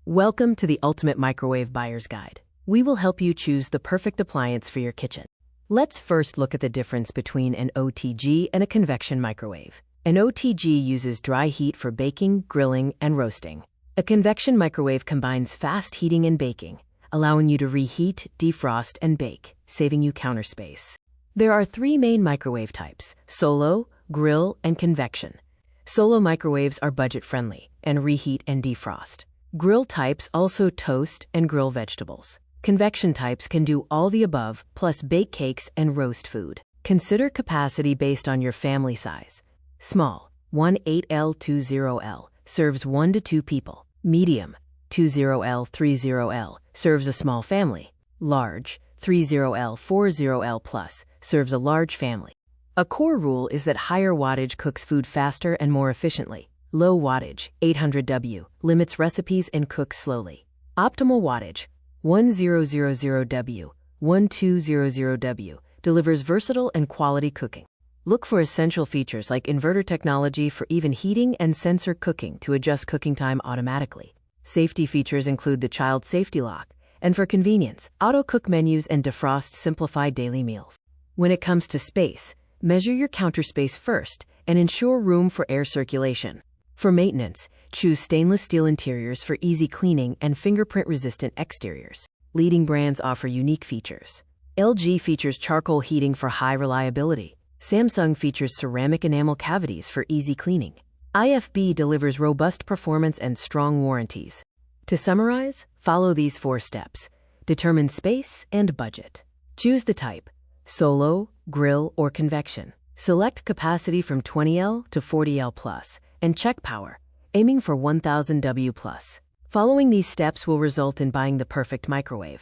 Welcome to the Ultimate Microwave Buyer's Guide. We will help you choose the perfect appliance for your kitchen. Let's first look at the difference between an OTG and a convection microwave. An OTG uses dry heat for baking, grilling, and roasting. A convection microwave combines fast heating and baking, allowing you to reheat, defrost, and bake, saving you counter space. There are three main microwave types: solo, grill, and convection. Solo microwaves are budget-friendly and reheat and defrost. Grill types also toast and grill vegetables. Convection types can do all the above, plus bake cakes and roast food. Consider capacity based on your family size. Small, 18L 20L, serves 1 to 2 people. Medium, 20L 30L, serves a small family. Large, 30L 40L plus, serves a large family. A core rule is that higher wattage cooks food faster and more efficiently. Low wattage, 800W, limits recipes and cooks slowly. Optimal wattage, 1000W, 1200W, delivers versatile and quality cooking. Look for essential features like inverter technology for even heating and sensor cooking to adjust cooking time automatically. Safety features include the child safety lock, and for convenience, auto-cook menus and defrost simplify daily meals. When it comes to space, measure your counter space first and ensure room for air circulation. For maintenance, choose stainless steel interiors for easy cleaning and fingerprint-resistant exteriors. Leading brands offer unique features. LG features charcoal heating for high reliability. Samsung features ceramic enamel cavities for easy cleaning. IFB delivers robust performance and strong warranties. To summarize, follow these 4 steps. Determine space and budget. Choose the type: solo, grill, or convection. Select capacity from 20L to 40L plus, and check power, aiming for 1000W plus. Following these steps will result in buying the perfect microwave.